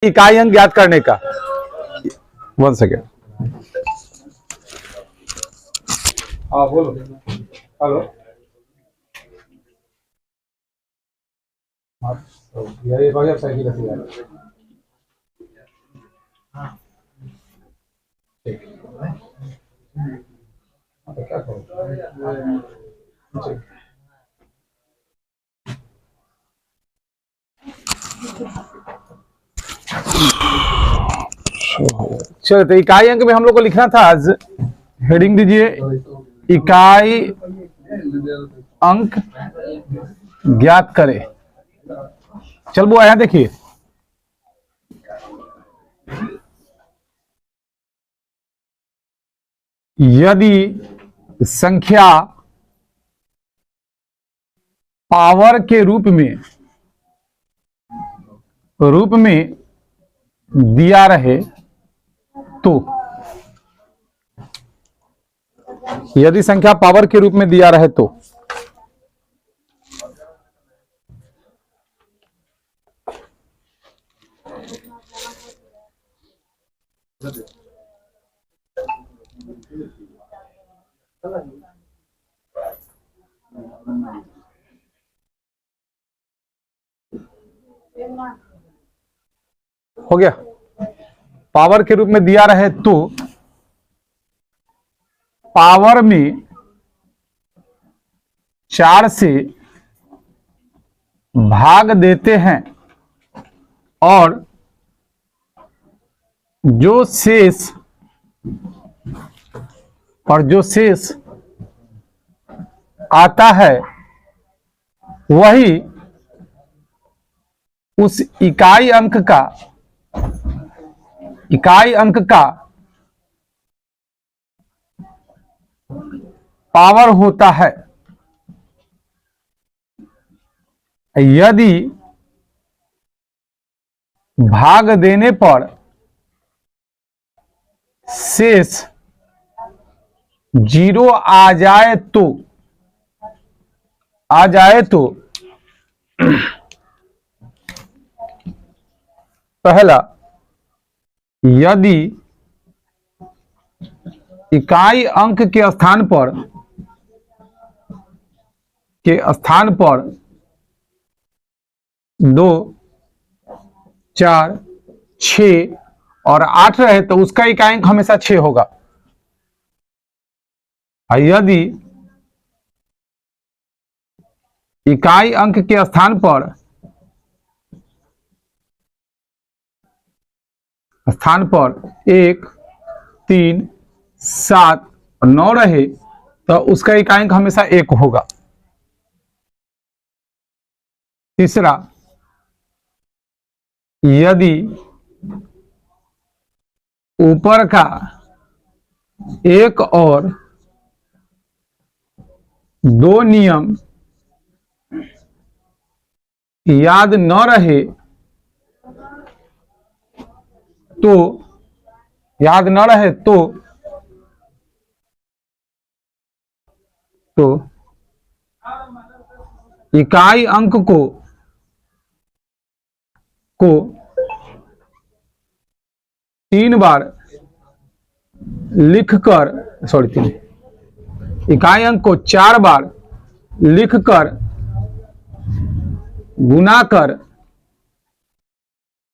इकाई अंक ज्ञात करने का। 1 सेकेंड। हाँ बोलो। हेलो। हाँ ये भैया साइकिल ऐसे जा रहा है। ठीक है। तो क्या करूँ? ठीक। चलो, तो इकाई अंक में हम लोग को लिखना था आज, हेडिंग दीजिए इकाई अंक ज्ञात करें। चल वो आया, देखिए यदि संख्या पावर के रूप में दिया रहे तो, यदि संख्या पावर के रूप में दिया रहे तो हो गया। पावर के रूप में दिया रहे तो पावर में 4 से भाग देते हैं और जो शेष आता है वही उस इकाई अंक का पावर होता है। यदि भाग देने पर शेष 0 आ जाए तो पहला, यदि इकाई अंक के स्थान पर 2, 4, 6 और 8 रहे तो उसका इकाई अंक हमेशा 6 होगा। यदि इकाई अंक के स्थान पर 1, 3, 7 और 9 रहे तो उसका इकाई अंक हमेशा 1 होगा। तीसरा, यदि ऊपर का एक और 2 नियम याद न रहे तो इकाई अंक को 3 बार लिखकर, इकाई अंक को 4 बार लिखकर गुना कर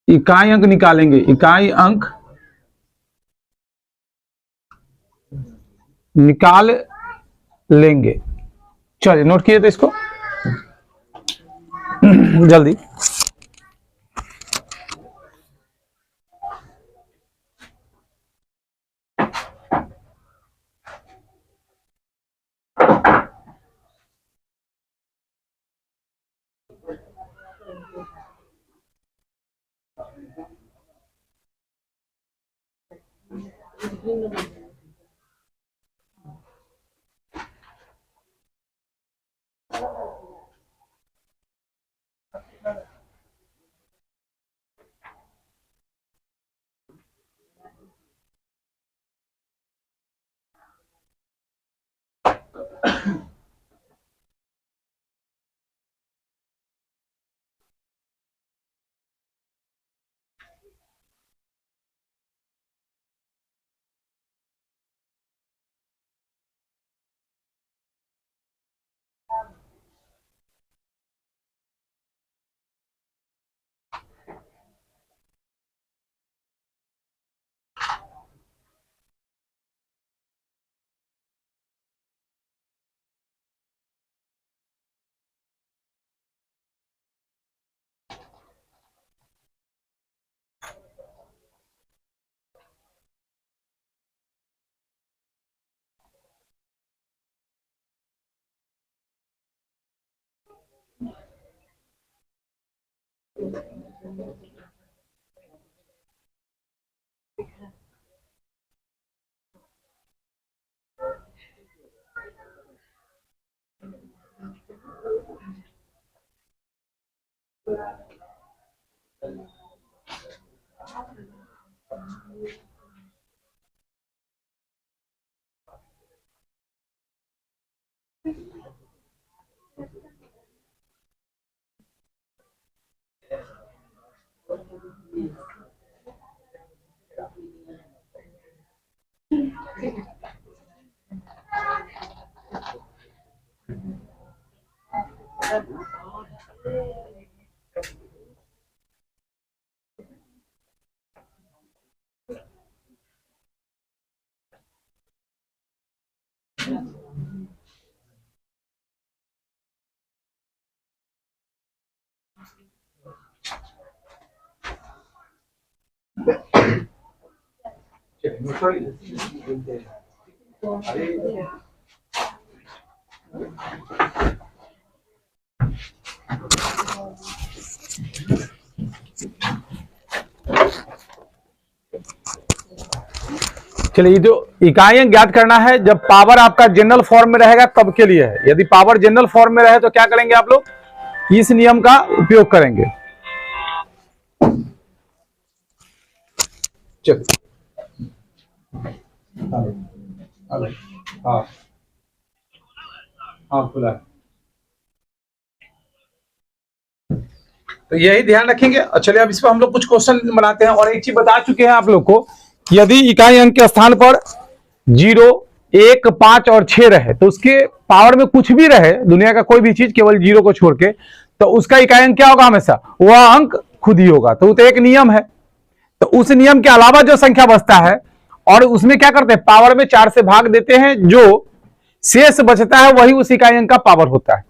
इकाई अंक निकालेंगे। इकाई अंक निकाल लेंगे। चलिए नोट किए थे इसको जल्दी। चलिए, ये जो इकाइयां ज्ञात करना है, जब पावर आपका जनरल फॉर्म में रहेगा तब के लिए है। यदि पावर जनरल फॉर्म में रहे तो क्या करेंगे आप लोग, इस नियम का उपयोग करेंगे। चल हेलो हाँ हाँ खुला है। तो यही ध्यान रखेंगे। और चलिए अब इस पर हम लोग कुछ क्वेश्चन बनाते हैं। और एक चीज बता चुके हैं आप लोग को कि यदि इकाई अंक के स्थान पर 0, 1, 5 और 6 रहे तो उसके पावर में कुछ भी रहे, दुनिया का कोई भी चीज केवल 0 को छोड़ के, तो उसका इकाई अंक क्या होगा, हमेशा वह अंक खुद ही होगा। तो एक नियम है। तो उस नियम के अलावा जो संख्या बचता है, और उसमें क्या करते हैं, पावर में 4 से भाग देते हैं, जो शेष बचता है वही उस इकाई अंक का पावर होता है।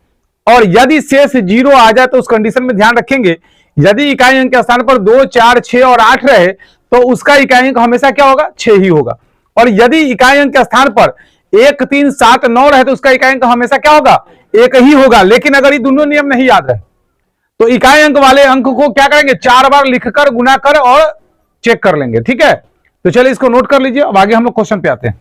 और यदि शेष 0 आ जाए तो उस कंडीशन में ध्यान रखेंगे, यदि इकाई अंक के स्थान पर 2, 4, 6 और 8 रहे तो उसका इकाई अंक हमेशा क्या होगा, 6 ही होगा। और यदि इकाई अंक के स्थान पर 1, 3, 7, 9 रहे तो उसका इकाई अंक हमेशा क्या होगा, 1 ही होगा। लेकिन अगर ये दोनों नियम नहीं याद रहे तो इकाई अंक वाले अंक को क्या करेंगे, 4 बार लिखकर गुना कर और चेक कर लेंगे। ठीक है, तो चलिए इसको नोट कर लीजिए। अब आगे हम लोग क्वेश्चन पे आते हैं।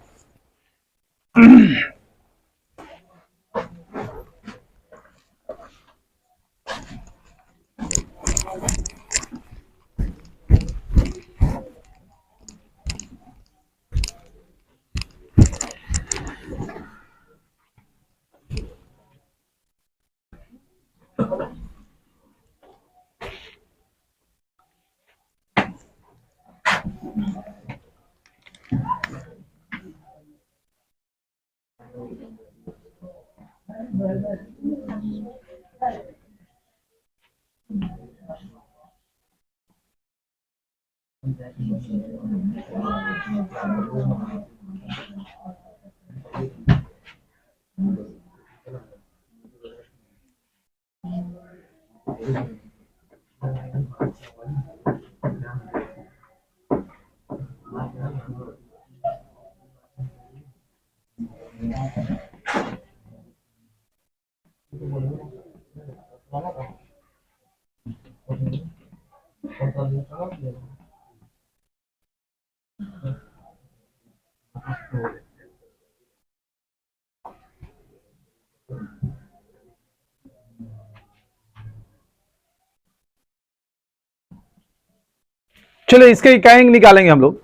चलो इसके इकाई अंक निकालेंगे हम लोग।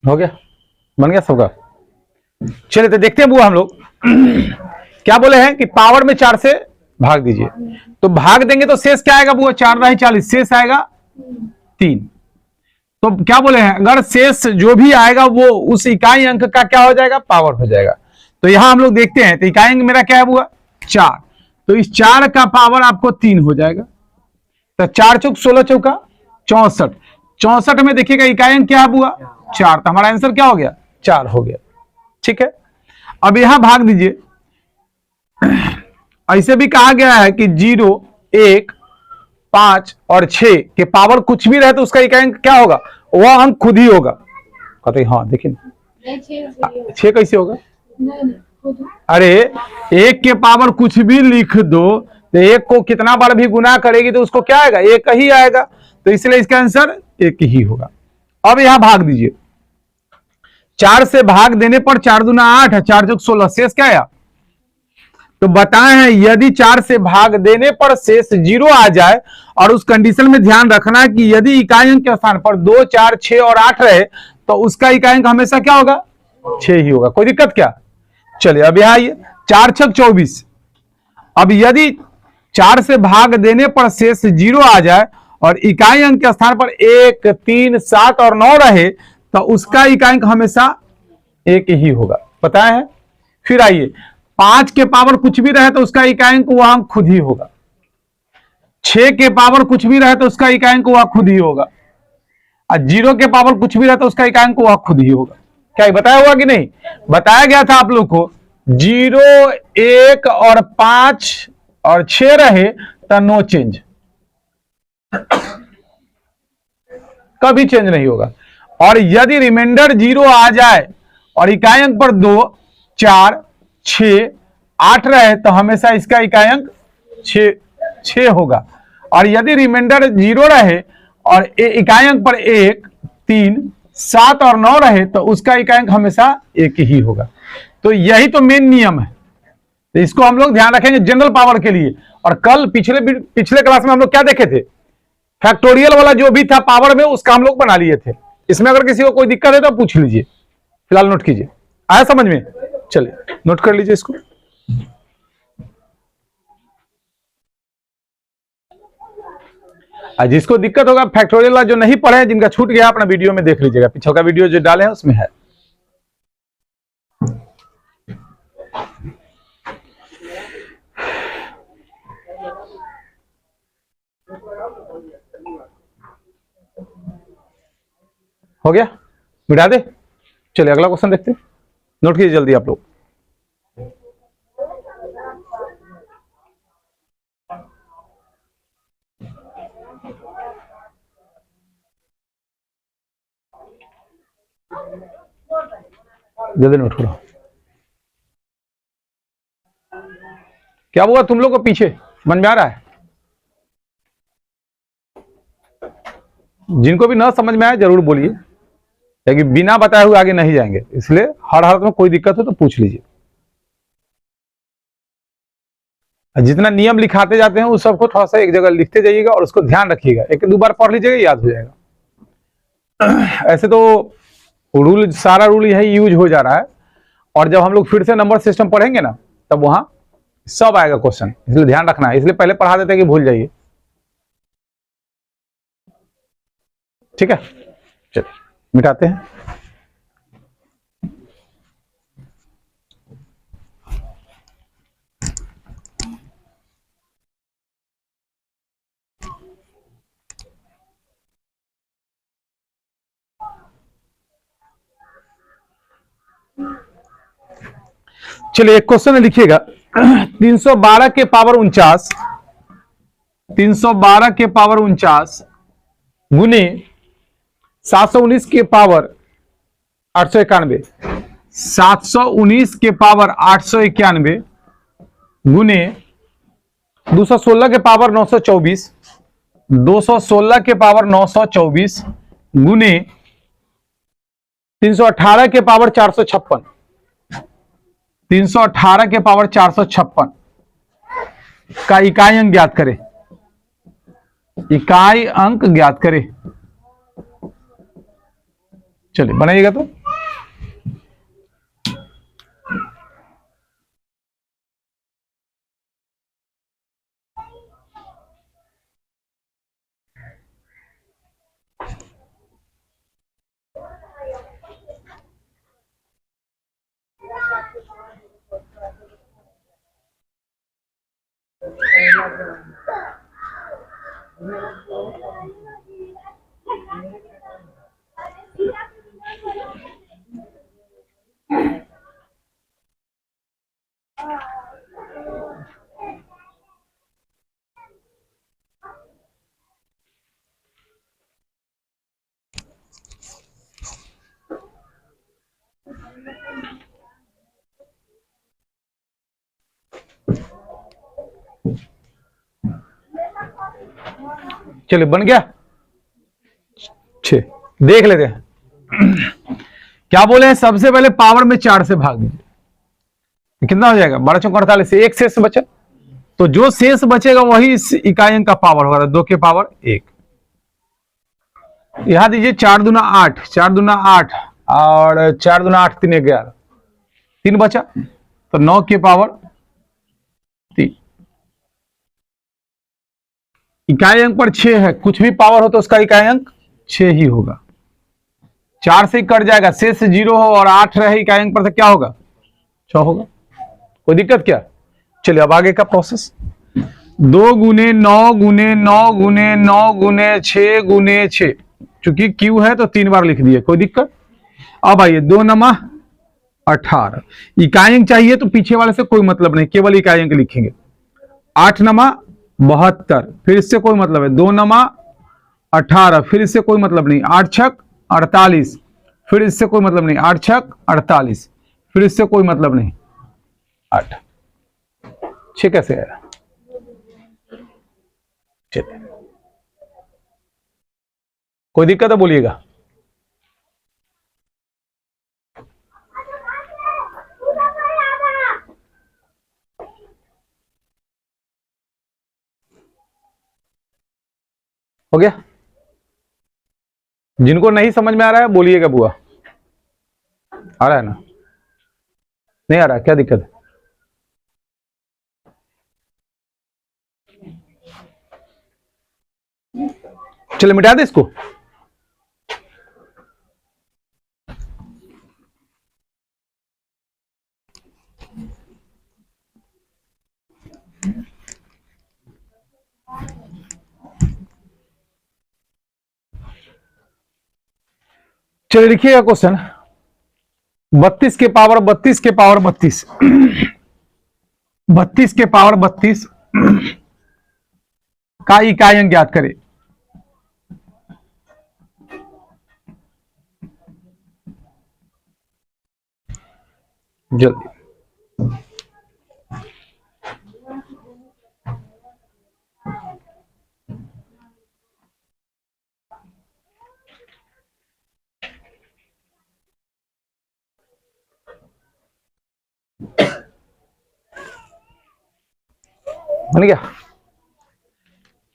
हो गया, बन गया सबका। चलिए तो देखते हैं बुआ हम लोग क्या बोले हैं कि पावर में 4 से भाग दीजिए। तो भाग देंगे तो शेष क्या आएगा बुआ? 4 नहीं 40, शेष आएगा 3। तो क्या बोले हैं, अगर शेष जो भी आएगा वो उस इकाई अंक का क्या हो जाएगा? पावर हो जाएगा। तो यहां हम लोग देखते हैं, तो इकाई अंक मेरा क्या है बुआ? 4। तो इस 4 का पावर आपको 3 हो जाएगा। तो 4 चौक 16 चौका 64। 64 में देखिएगा इकाई अंक क्या है बुआ? 4। तो हमारा आंसर क्या हो गया? 4 हो गया। ठीक है, अब यहां भाग दीजिए। ऐसे भी कहा गया है कि 0, 1, 5 और 6 के पावर कुछ भी रहे तो उसका इकाई अंक क्या होगा? वह अंक खुद ही होगा। कहते हैं हाँ देखिए 6 कैसे होगा? अरे 1 के पावर कुछ भी लिख दो तो 1 को कितना बार भी गुना करेगी तो उसको क्या आएगा? 1 ही आएगा। तो इसलिए इसका आंसर 1 ही होगा। अब यहां भाग दीजिए। 4 से भाग देने पर 4 दूना 8 है, 4 चौक 16, शेष क्या आया? तो बताए हैं यदि 4 से भाग देने पर शेष 0 आ जाए, और उस कंडीशन में ध्यान रखना कि यदि इकाई अंक के स्थान पर 2, 4, 6 और 8 रहे तो उसका इकाई अंक हमेशा क्या होगा? 6 ही होगा। कोई दिक्कत क्या? चलिए अब यहां आइए, 4 छक 24। अब यदि 4 से भाग देने पर शेष 0 आ जाए और इकाई अंक के स्थान पर 1, 3, 7 और 9 रहे तो उसका इकाई अंक हमेशा 1 ही होगा। पता है? फिर आइए, 5 के पावर कुछ भी रहे तो उसका इकाई अंक वह अंक खुद ही होगा। 6 के पावर कुछ भी रहे तो उसका इकाई अंक वह खुद ही होगा। और 0 के पावर कुछ भी रहे तो उसका इकाई अंक वह खुद ही होगा। क्या बताया हुआ कि नहीं? बताया गया था आप लोग को। 0, 1 और 5 और 6 रहे तो नो चेंज, कभी चेंज नहीं होगा। और यदि रिमाइंडर 0 आ जाए और इकाई अंक पर 2, 4, 6, 8 रहे तो हमेशा इसका इकाई अंक 6 होगा। और यदि रिमाइंडर 0 रहे और इकाई अंक पर 1, 3, 7 और 9 रहे तो उसका इकाई अंक हमेशा 1 ही होगा। तो यही तो मेन नियम है। तो इसको हम लोग ध्यान रखेंगे जनरल पावर के लिए। और कल पिछले क्लास में हम लोग क्या देखे थे? फैक्टोरियल वाला जो भी था पावर में उसका हम लोग बना लिए थे। इसमें अगर किसी को कोई दिक्कत है तो पूछ लीजिए, फिलहाल नोट कीजिए। आया समझ में? चलिए नोट कर लीजिए इसको। जिसको दिक्कत होगा फैक्टोरियल वाला जो नहीं पढ़े, जिनका छूट गया, अपना वीडियो में देख लीजिएगा। पिछले का वीडियो जो डाले हैं उसमें है। हो गया? मिटा दे। चलिए अगला क्वेश्चन देखते हैं। नोट कीजिए जल्दी आप लोग। जल्दी नोट करो। क्या हुआ तुम लोग को पीछे? समझ में आ रहा है? जिनको भी ना समझ में आए जरूर बोलिए, क्योंकि बिना बताए हुए आगे नहीं जाएंगे। इसलिए हर हालत में कोई दिक्कत हो तो पूछ लीजिए। जितना नियम लिखाते जाते हैं उस सबको थोड़ा सा एक जगह लिखते जाइएगा और उसको ध्यान रखिएगा। एक दो बार पढ़ लीजिएगा, याद हो जाएगा। ऐसे तो रूल, सारा रूल यही यूज हो जा रहा है। और जब हम लोग फिर से नंबर सिस्टम पढ़ेंगे ना तब वहां सब आएगा क्वेश्चन, इसलिए ध्यान रखना है। इसलिए पहले पढ़ा देते हैं कि भूल जाइए। ठीक है, चलिए मिटाते हैं। चलिए एक क्वेश्चन लिखिएगा। 312 के पावर 49, 312 के पावर 49 गुने 719 के पावर 891, 719 के पावर 891 गुने 216 के पावर 924, 216 के पावर 924 गुने 318 के पावर 456, 318 के पावर 456 का इकाई अंक ज्ञात करें। इकाई अंक ज्ञात करें। चलिए बनाइएगा तो। चलिए बन गया। देख लेते हैं क्या बोले हैं। सबसे पहले पावर में 4 से भाग दीजिए, कितना हो जाएगा 12 चौक 48 से एक शेष बचा, तो जो शेष बचेगा वही इस इकाई अंक का पावर होगा, 2 के पावर 1। यहां दीजिए 4 दूना 8, 4 दूना 8 और 4 दूना 8 3 11, 3 बचा, तो 9 के पावर 3। इकाई अंक पर 6 है, कुछ भी पावर हो तो उसका इकाई अंक 6 ही होगा। 4 से कट जाएगा, शेष 0 हो और 8 रहे इकाई अंक पर, तो क्या होगा 6 होगा। कोई दिक्कत क्या। चलिए अब आगे का प्रोसेस। 2 गुने 9 गुने 9 गुने 9 गुने 6 गुने 6, चूंकि क्यू है तो 3 बार लिख दिए, कोई दिक्कत। अब आइए 2 नमा 18, इकाई अंक चाहिए तो पीछे वाले से कोई मतलब नहीं, केवल इकाई अंक लिखेंगे। 8 नमा 72, फिर इससे कोई मतलब है। 2 नमा 18, फिर इससे कोई मतलब नहीं। 8 छक 48, फिर इससे कोई मतलब नहीं। 8 छक 48, फिर इससे कोई मतलब नहीं। 8 6 कैसे आया। चलिए कोई दिक्कत है बोलिएगा। हो गया। जिनको नहीं समझ में आ रहा है बोलिएगा बुआ। आ रहा है ना, नहीं आ रहा है, क्या दिक्कत है। चलो मिटा दे इसको। चलिए लिखिएगा क्वेश्चन। 32 के पावर 32 के पावर 32 32 के पावर 32 का इकाई अंक ज्ञात करें। जल्दी। बन गया।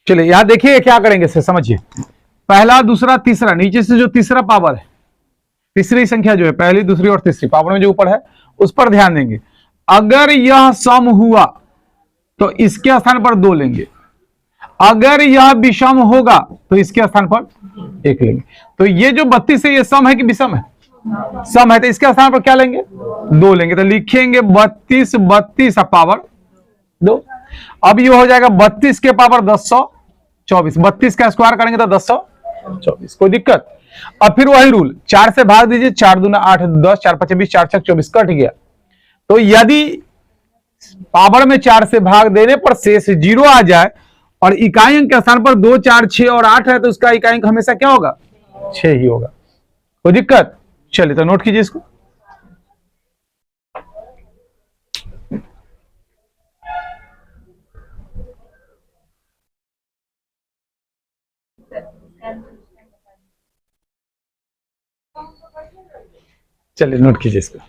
चलिए यहां देखिए क्या करेंगे, इसे समझिए। पहला दूसरा तीसरा, नीचे से जो तीसरा पावर है, तीसरी संख्या जो है, पहली दूसरी और तीसरी पावर में जो ऊपर है उस पर ध्यान देंगे। अगर यह सम हुआ तो इसके स्थान पर 2 लेंगे, अगर यह विषम होगा तो इसके स्थान पर 1 लेंगे। तो ये जो 32 है ये सम है कि विषम है, सम है, तो इसके स्थान पर क्या लेंगे 2 लेंगे, तो लिखेंगे 32 32 पावर 2। अब ये हो जाएगा 32 के पावर 1024, 32 का स्क्वायर करेंगे तो 1024, कोई दिक्कत। अब फिर वही रूल, 4 से भाग दीजिए, 4 दूना 8 10, 4 5 20, 4 6 24, कट गया। तो यदि पावर में 4 से भाग देने पर शेष 0 आ जाए और इकाई अंक के स्थान पर 2 4 6 और 8 है, तो उसका इकाई अंक हमेशा क्या होगा 6 ही होगा, कोई दिक्कत। चलिए तो नोट कीजिए इसको। चलिए नोट कीजिए इसको।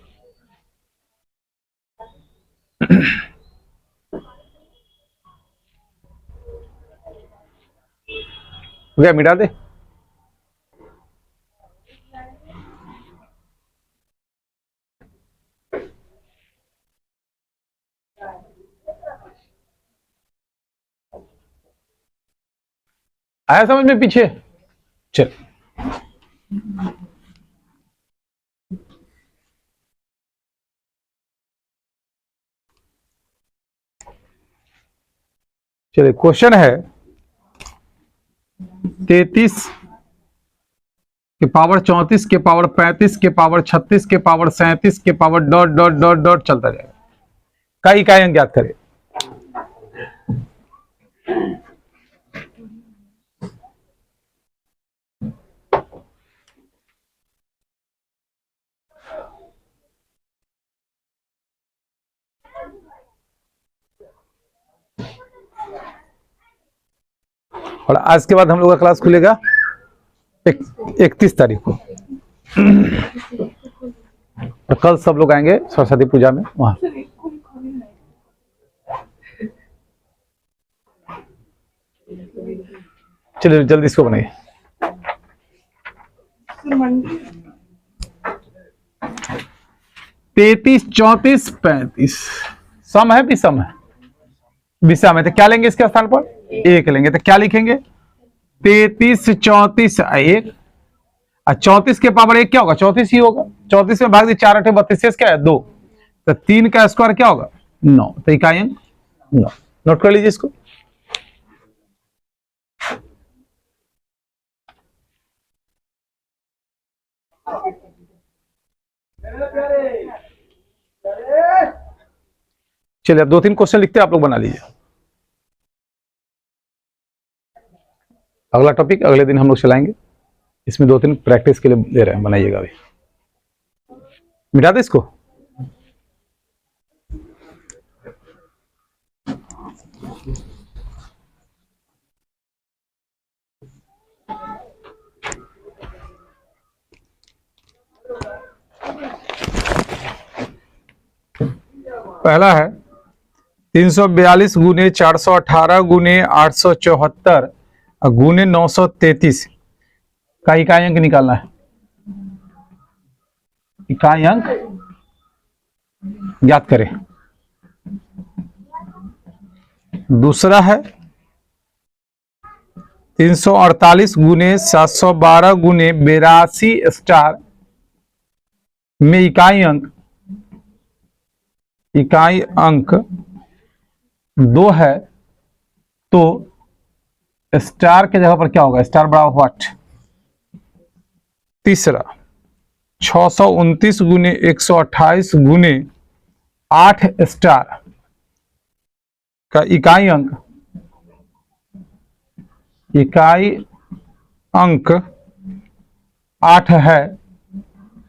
हो गया, मिटा दे। आया समझ में पीछे? चल, चलिए क्वेश्चन है 33 के पावर 34 के पावर 35 के पावर 36 के पावर 37 के power dot dot dot dot चलता जाएगा का इकाई अंक ज्ञात करें। और आज के बाद हम लोग का क्लास खुलेगा 31 तारीख को, और कल सब लोग आएंगे सरस्वती पूजा में वहां। चलिए जल्दी इसको बनाइए। 33, 34, 35 सम है विषम है? विषम है तो क्या लेंगे इसके स्थान पर? 1 लेंगे। तो क्या लिखेंगे? 33, 34 1, और 34 के पावर 1 क्या होगा? 34 ही होगा। 34 में भाग दी 4 8 32, शेष क्या है? 2। तो 3 का स्क्वायर क्या होगा? 9। तो इकाई अंक 9। नोट कर लीजिए इसको। चलिए अब 2-3 क्वेश्चन लिखते हैं, आप लोग बना लीजिए। अगला टॉपिक अगले दिन हम लोग चलाएंगे, इसमें 2-3 प्रैक्टिस के लिए दे रहे हैं, बनाइएगा अभी। मिटा दे इसको। पहला है 342 गुने 418 गुने 874 गुने 933 का इकाई अंक निकालना है। इकाई अंक ज्ञात करें। दूसरा है 348 गुने 712 गुने 82 स्टार में इकाई अंक 2 है, तो स्टार के जगह पर क्या होगा? स्टार बराबर व्हाट? तीसरा 629 गुने 128 गुने 8 स्टार का इकाई अंक 8 है,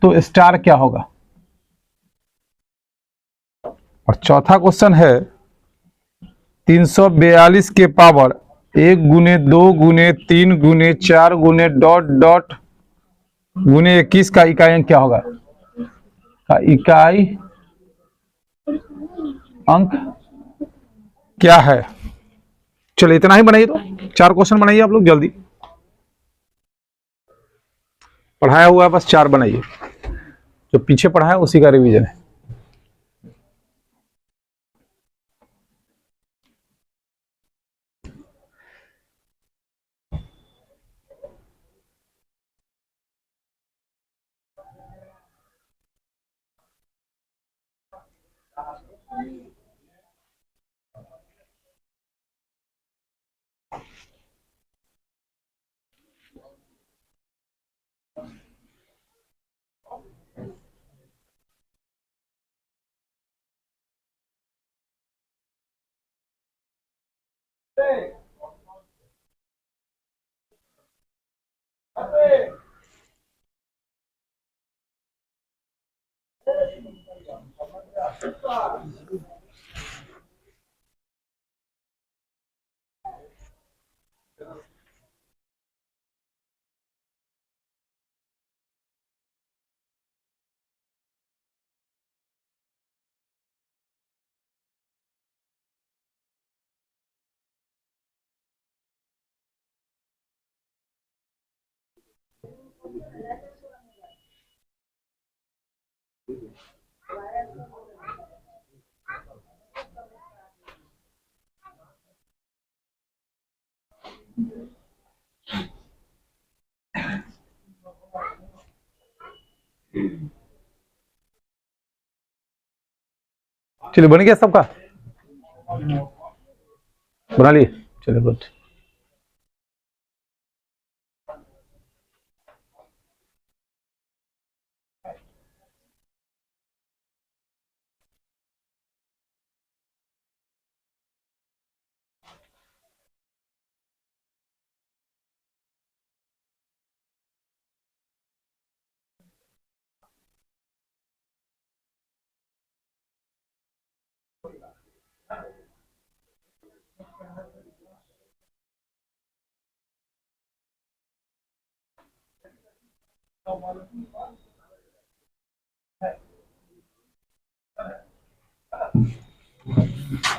तो स्टार क्या होगा? और चौथा क्वेश्चन है 342 के पावर 1 गुने 2 गुने 3 गुने 4 गुने डॉट डॉट गुने 21 का इकाई अंक क्या होगा? का इकाई अंक क्या है? चलिए इतना ही बनाइए, तो 4 क्वेश्चन बनाइए आप लोग जल्दी। पढ़ाया हुआ है बस 4 बनाइए, जो पीछे पढ़ा है उसी का रिवीजन है। चलिए बन गया सबका, बना लिए, चलिए गुड।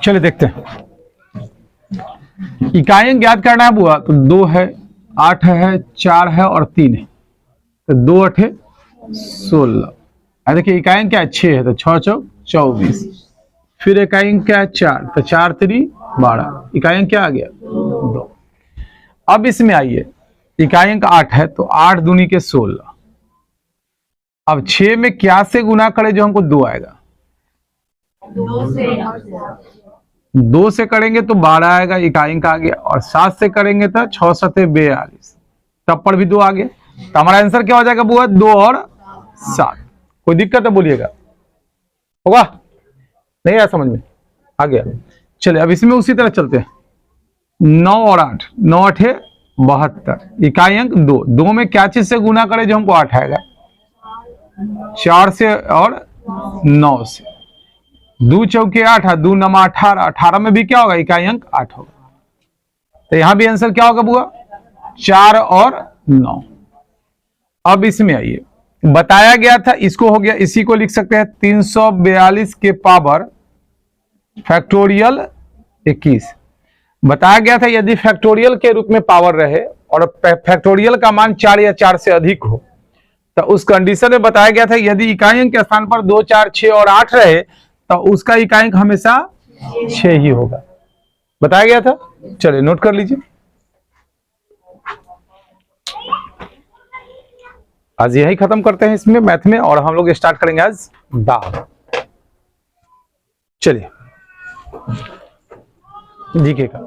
चलिए देखते हैं, इकाइयां ज्ञात करना है बुआ, तो 2 है, 8 है, 4 है और 3 है, तो 2 8 16। देखिए इकाइयां क्या है, 6 है, तो 6 चौक 24। फिर इकाइयां क्या है, 4, तो 4 3 12। इकाइयां क्या आ गया, 2। अब इसमें आइए, इकाइयां का 8 है, तो 8 दूनी के 16। अब 6 में क्या से गुना करे जो हमको 2 आएगा, 2 से करेंगे तो 12 आएगा, इकाई का आ गया। और 7 से करेंगे तो 6 7 42, तब पर भी 2 आ गया। तो हमारा आंसर क्या हो जाएगा बुआ, 2 और 7। कोई दिक्कत है बोलिएगा, होगा नहीं आया समझ में, आ गया। चलिए अब इसमें उसी तरह चलते हैं, 9 और 8, 9 8 72। इकाई अंक 2, 2 में क्या चीज से गुना करे जो हमको 8 आएगा, 4 से और 9 से। 2 चौके 8, 2 नमा 18, 18 में भी क्या होगा, इकाई अंक 8 होगा। तो यहां भी आंसर क्या होगा बुआ, 4 और 9। अब इसमें आइए, बताया गया था, इसको हो गया, इसी को लिख सकते हैं 342 के पावर फैक्टोरियल 21। बताया गया था यदि फैक्टोरियल के रूप में पावर रहे और फैक्टोरियल का मान 4 या 4 से अधिक हो, तो उस कंडीशन में बताया गया था यदि इकाई अंक के स्थान पर 2 4 6 और 8 रहे तो उसका इकाई अंक हमेशा 6 ही होगा, बताया गया था। चलिए नोट कर लीजिए, आज यही खत्म करते हैं इसमें मैथ में, और हम लोग स्टार्ट करेंगे आज दाब। चलिए जीके का